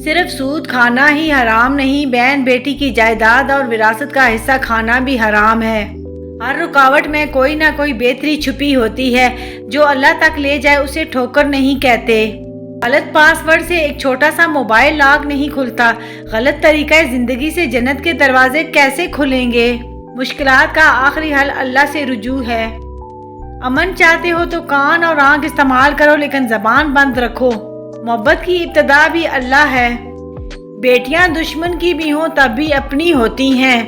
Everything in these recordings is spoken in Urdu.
صرف سود کھانا ہی حرام نہیں، بہن بیٹی کی جائیداد اور وراثت کا حصہ کھانا بھی حرام ہے۔ ہر رکاوٹ میں کوئی نہ کوئی بہتری چھپی ہوتی ہے، جو اللہ تک لے جائے اسے ٹھوکر نہیں کہتے۔ غلط پاس ورڈ سے ایک چھوٹا سا موبائل لاک نہیں کھلتا، غلط طریقہ زندگی سے جنت کے دروازے کیسے کھلیں گے؟ مشکلات کا آخری حل اللہ سے رجوع ہے۔ امن چاہتے ہو تو کان اور آنکھ استعمال کرو، لیکن زبان بند رکھو۔ محبت کی ابتدا بھی اللہ ہے۔ بیٹیاں دشمن کی بھی ہوں تب بھی اپنی ہوتی ہیں۔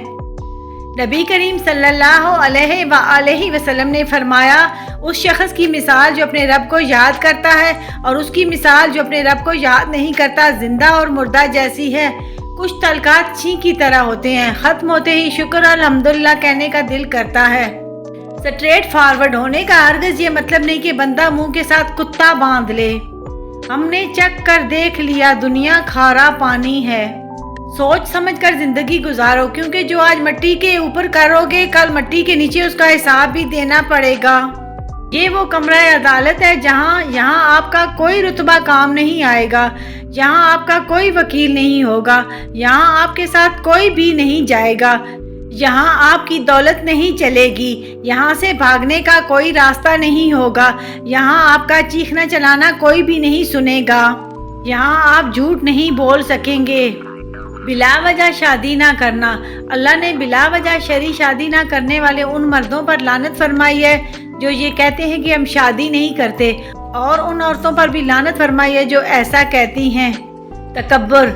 نبی کریم صلی اللہ علیہ وآلہ وسلم نے فرمایا، اس شخص کی مثال جو اپنے رب کو یاد کرتا ہے اور اس کی مثال جو اپنے رب کو یاد نہیں کرتا زندہ اور مردہ جیسی ہے۔ کچھ تلقات چھین کی طرح ہوتے ہیں، ختم ہوتے ہی شکر الحمدللہ کہنے کا دل کرتا ہے۔ سٹریٹ فارورڈ ہونے کا ہرگز یہ مطلب نہیں کہ بندہ منہ کے ساتھ کتا باندھ لے۔ ہم نے چکھ کر دیکھ لیا، دنیا کھارا پانی ہے۔ سوچ سمجھ کر زندگی گزارو، کیونکہ جو آج مٹی کے اوپر کرو گے کل مٹی کے نیچے اس کا حساب بھی دینا پڑے گا۔ یہ وہ کمرہ عدالت ہے یہاں آپ کا کوئی رتبہ کام نہیں آئے گا، یہاں آپ کا کوئی وکیل نہیں ہوگا، یہاں آپ کے ساتھ کوئی بھی نہیں جائے گا، یہاں آپ کی دولت نہیں چلے گی، یہاں سے بھاگنے کا کوئی راستہ نہیں ہوگا، یہاں آپ کا چیخنا چلانا کوئی بھی نہیں سنے گا، یہاں آپ جھوٹ نہیں بول سکیں گے۔ بلا وجہ شادی نہ کرنا۔ اللہ نے بلا وجہ شرعی شادی نہ کرنے والے ان مردوں پر لعنت فرمائی ہے جو یہ کہتے ہیں کہ ہم شادی نہیں کرتے، اور ان عورتوں پر بھی لعنت فرمائی ہے جو ایسا کہتی ہیں۔ تکبر،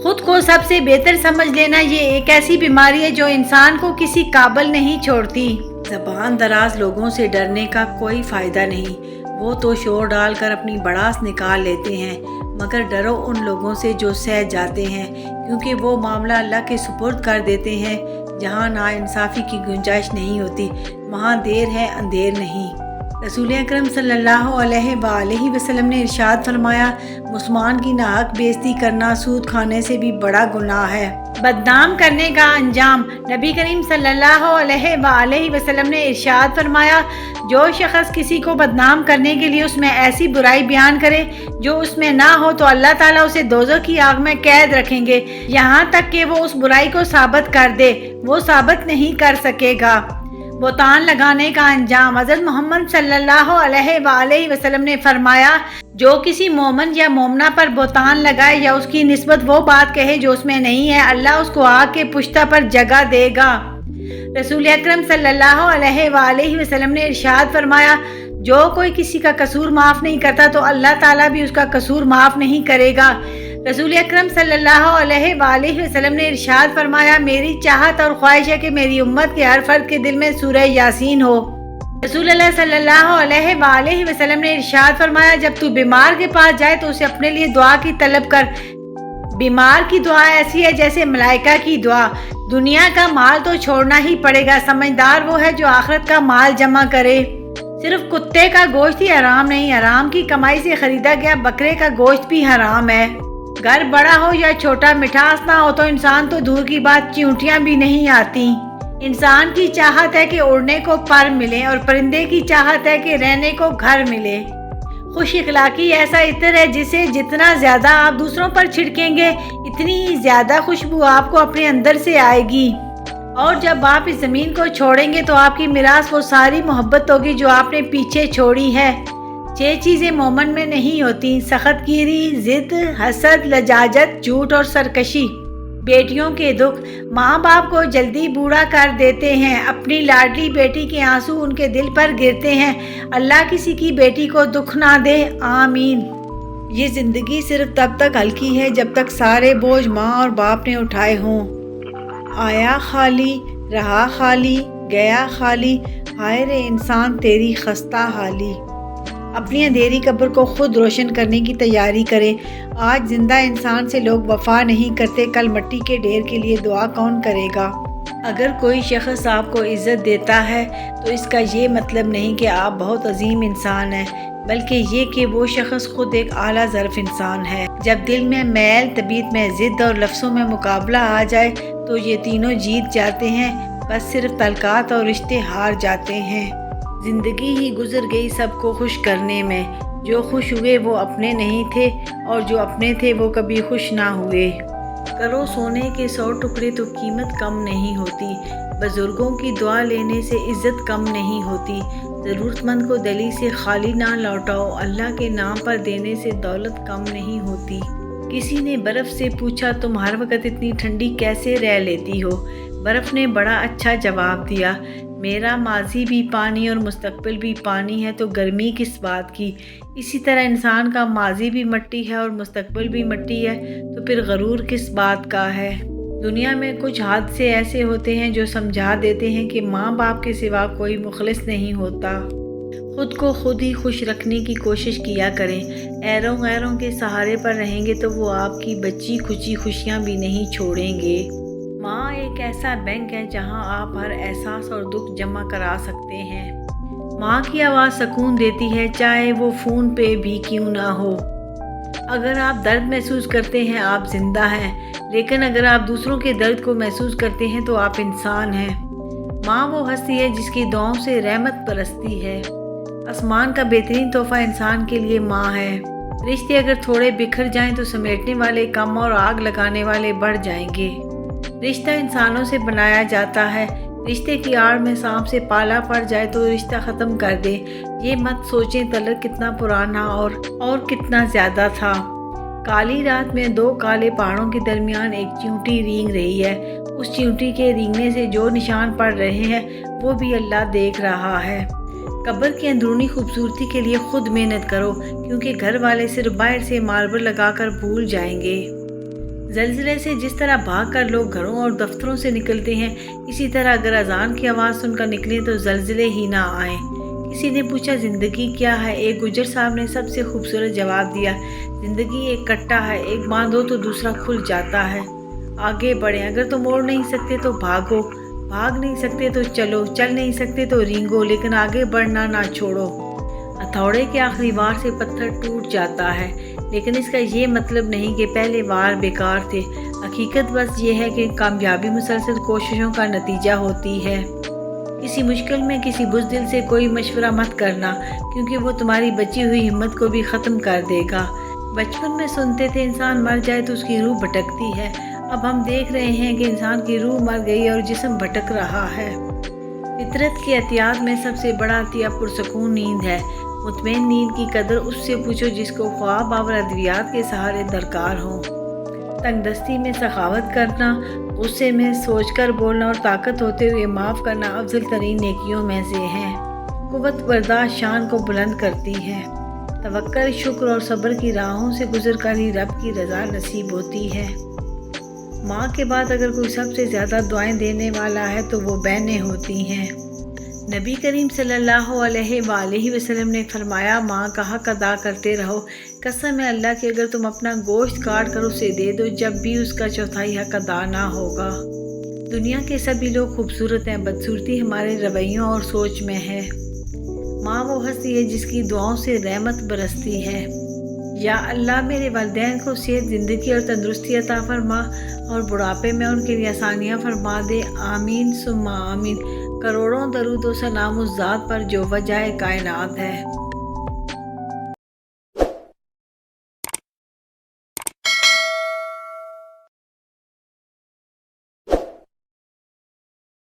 خود کو سب سے بہتر سمجھ لینا، یہ ایک ایسی بیماری ہے جو انسان کو کسی قابل نہیں چھوڑتی۔ زبان دراز لوگوں سے ڈرنے کا کوئی فائدہ نہیں، وہ تو شور ڈال کر اپنی بڑاس نکال لیتے ہیں، مگر ڈرو ان لوگوں سے جو سہ جاتے ہیں، کیونکہ وہ معاملہ اللہ کے سپرد کر دیتے ہیں۔ جہاں ناانصافی کی گنجائش نہیں ہوتی وہاں دیر ہے اندھیر نہیں۔ رسول اکرم صلی اللہ علیہ وآلہ وسلم نے ارشاد فرمایا، مسلمان کی ناحق بے عزتی کرنا سود کھانے سے بھی بڑا گناہ ہے۔ بدنام کرنے کا انجام۔ نبی کریم صلی اللہ علیہ وآلہ وسلم نے ارشاد فرمایا، جو شخص کسی کو بدنام کرنے کے لیے اس میں ایسی برائی بیان کرے جو اس میں نہ ہو تو اللہ تعالیٰ اسے دوزخ کی آگ میں قید رکھیں گے، یہاں تک کہ وہ اس برائی کو ثابت کر دے۔ وہ ثابت نہیں کر سکے گا۔ بہتان لگانے کا انجام۔ حضرت محمد صلی اللہ علیہ وآلہ وسلم نے فرمایا، جو کسی مومن یا مومنہ پر بہتان لگائے یا اس کی نسبت وہ بات کہے جو اس میں نہیں ہے، اللہ اس کو آگ کے پشتہ پر جگہ دے گا۔ رسول اکرم صلی اللہ علیہ وآلہ وسلم نے ارشاد فرمایا، جو کوئی کسی کا قصور معاف نہیں کرتا تو اللہ تعالیٰ بھی اس کا قصور معاف نہیں کرے گا۔ رسول اکرم صلی اللہ علیہ وآلہ وسلم نے ارشاد فرمایا، میری چاہت اور خواہش ہے کہ میری امت کے ہر فرد کے دل میں سورہ یاسین ہو۔ رسول اللہ صلی اللہ علیہ وآلہ وسلم نے ارشاد فرمایا، جب تو بیمار کے پاس جائے تو اسے اپنے لیے دعا کی طلب کر۔ بیمار کی دعا ایسی ہے جیسے ملائکہ کی دعا۔ دنیا کا مال تو چھوڑنا ہی پڑے گا، سمجھدار وہ ہے جو آخرت کا مال جمع کرے۔ صرف کتے کا گوشت ہی حرام نہیں، حرام کی کمائی سے خریدا گیا بکرے کا گوشت بھی حرام ہے۔ گھر بڑا ہو یا چھوٹا، مٹھاس نہ ہو تو انسان تو دور کی بات چیونٹیاں بھی نہیں آتی۔ انسان کی چاہت ہے کہ اڑنے کو پر ملے اور پرندے کی چاہت ہے کہ رہنے کو گھر ملے۔ خوش اخلاقی ایسا عطر ہے جسے جتنا زیادہ آپ دوسروں پر چھڑکیں گے اتنی ہی زیادہ خوشبو آپ کو اپنے اندر سے آئے گی، اور جب آپ اس زمین کو چھوڑیں گے تو آپ کی میراث وہ ساری محبت ہوگی جو آپ نے پیچھے چھوڑی ہے۔ 6 چیزیں مومن میں نہیں ہوتی: سخت گیری، ضد، حسد، لجاجت، جھوٹ اور سرکشی۔ بیٹیوں کے دکھ۔ ماں باپ کو جلدی بوڑھا کر دیتے ہیں، اپنی لاڈلی بیٹی کے آنسو ان کے دل پر گرتے ہیں۔ اللہ کسی کی بیٹی کو دکھ نہ دے، آمین۔ یہ زندگی صرف تب تک ہلکی ہے جب تک سارے بوجھ ماں اور باپ نے اٹھائے ہوں۔ آیا خالی، رہا خالی، گیا خالی، ہائے رے انسان تیری خستہ حالی۔ اپنی اندھیری قبر کو خود روشن کرنے کی تیاری کرے۔ آج زندہ انسان سے لوگ وفا نہیں کرتے، کل مٹی کے ڈھیر کے لیے دعا کون کرے گا؟ اگر کوئی شخص آپ کو عزت دیتا ہے تو اس کا یہ مطلب نہیں کہ آپ بہت عظیم انسان ہیں، بلکہ یہ کہ وہ شخص خود ایک اعلیٰ ظرف انسان ہے۔ جب دل میں میل، طبیعت میں ضد اور لفظوں میں مقابلہ آ جائے تو یہ تینوں جیت جاتے ہیں، بس صرف تعلقات اور رشتے ہار جاتے ہیں۔ زندگی ہی گزر گئی سب کو خوش کرنے میں، جو خوش ہوئے وہ اپنے نہیں تھے اور جو اپنے تھے وہ کبھی خوش نہ ہوئے۔ کرو سونے کے 100 ٹکڑے تو قیمت کم نہیں ہوتی، بزرگوں کی دعا لینے سے عزت کم نہیں ہوتی، ضرورت مند کو دلی سے خالی نہ لوٹاؤ، اللہ کے نام پر دینے سے دولت کم نہیں ہوتی۔ کسی نے برف سے پوچھا تم ہر وقت اتنی ٹھنڈی کیسے رہ لیتی ہو؟ برف نے بڑا اچھا جواب دیا، میرا ماضی بھی پانی اور مستقبل بھی پانی ہے تو گرمی کس بات کی؟ اسی طرح انسان کا ماضی بھی مٹی ہے اور مستقبل بھی مٹی ہے تو پھر غرور کس بات کا ہے؟ دنیا میں کچھ حادثے ایسے ہوتے ہیں جو سمجھا دیتے ہیں کہ ماں باپ کے سوا کوئی مخلص نہیں ہوتا۔ خود کو خود ہی خوش رکھنے کی کوشش کیا کریں، ایروں غیروں کے سہارے پر رہیں گے تو وہ آپ کی بچی کھچی خوشیاں بھی نہیں چھوڑیں گے۔ ماں ایک ایسا بینک ہے جہاں آپ ہر احساس اور دکھ جمع کرا سکتے ہیں۔ ماں کی آواز سکون دیتی ہے چاہے وہ فون پہ بھی کیوں نہ ہو۔ اگر آپ درد محسوس کرتے ہیں آپ زندہ ہیں، لیکن اگر آپ دوسروں کے درد کو محسوس کرتے ہیں تو آپ انسان ہیں۔ ماں وہ ہستی ہے جس کی دعاؤں سے رحمت برستی ہے۔ آسمان کا بہترین تحفہ انسان کے لیے ماں ہے۔ رشتے اگر تھوڑے بکھر جائیں تو سمیٹنے والے کم اور آگ لگانے والے بڑھ جائیں گے۔ رشتہ انسانوں سے بنایا جاتا ہے، رشتے کی آڑ میں سانپ سے پالا پڑ جائے تو رشتہ ختم کر دے۔ یہ مت سوچیں تعلق کتنا پرانا اور کتنا زیادہ تھا۔ کالی رات میں 2 کالے پہاڑوں کے درمیان ایک چیونٹی رینگ رہی ہے، اس چیونٹی کے رینگنے سے جو نشان پڑ رہے ہیں وہ بھی اللہ دیکھ رہا ہے۔ قبر کی اندرونی خوبصورتی کے لیے خود محنت کرو، کیونکہ گھر والے صرف باہر سے ماربل لگا کر بھول جائیں گے۔ زلزلے سے جس طرح بھاگ کر لوگ گھروں اور دفتروں سے نکلتے ہیں، اسی طرح اگر اذان کی آواز سن کر نکلیں تو زلزلے ہی نہ آئیں۔ کسی نے پوچھا زندگی کیا ہے؟ ایک گجر صاحب نے سب سے خوبصورت جواب دیا، زندگی ایک کٹا ہے، ایک باندھو تو دوسرا کھل جاتا ہے۔ آگے بڑھیں، اگر تو موڑ نہیں سکتے تو بھاگو، بھاگ نہیں سکتے تو چلو، چل نہیں سکتے تو رینگو، لیکن آگے بڑھنا نہ چھوڑو۔ ہتھوڑے کے آخری وار سے پتھر ٹوٹ جاتا ہے، لیکن اس کا یہ مطلب نہیں کہ پہلے وار بیکار تھے۔ حقیقت بس یہ ہے کہ کامیابی مسلسل کوششوں کا نتیجہ ہوتی ہے۔ کسی مشکل میں کسی بزدل سے کوئی مشورہ مت کرنا، کیونکہ وہ تمہاری بچی ہوئی ہمت کو بھی ختم کر دے گا۔ بچپن میں سنتے تھے انسان مر جائے تو اس کی روح بھٹکتی ہے، اب ہم دیکھ رہے ہیں کہ انسان کی روح مر گئی اور جسم بھٹک رہا ہے۔ فطرت کے عطیات میں سب سے بڑا عطیہ پرسکون نیند ہے۔ مطمئن نیند کی قدر اس سے پوچھو جس کو خواب اور ادویات کے سہارے درکار ہوں۔ تنگ دستی میں سخاوت کرنا، غصے میں سوچ کر بولنا اور طاقت ہوتے ہوئے معاف کرنا افضل ترین نیکیوں میں سے ہیں۔ قوت برداشت شان کو بلند کرتی ہے۔ توکل، شکر اور صبر کی راہوں سے گزر کر ہی رب کی رضا نصیب ہوتی ہے۔ ماں کے بعد اگر کوئی سب سے زیادہ دعائیں دینے والا ہے تو وہ بہنیں ہوتی ہیں۔ نبی کریم صلی اللہ علیہ وآلہ وسلم نے فرمایا، ماں کا حق ادا کرتے رہو، قسم ہے اللہ کہ اگر تم اپنا گوشت کاٹ کر اسے دے دو جب بھی اس کا چوتھائی حق ادا نہ ہوگا۔ دنیا کے سبھی لوگ خوبصورت ہیں، بدصورتی ہمارے رویوں اور سوچ میں ہے۔ ماں وہ ہستی ہے جس کی دعاؤں سے رحمت برستی ہے۔ یا اللہ میرے والدین کو صحت، زندگی اور تندرستی عطا فرما اور بڑھاپے میں ان کے لیے آسانیاں فرما دے، آمین ثم آمین۔ کروڑوں درود و سلام اس ذات پر جو وجہ کائنات ہے۔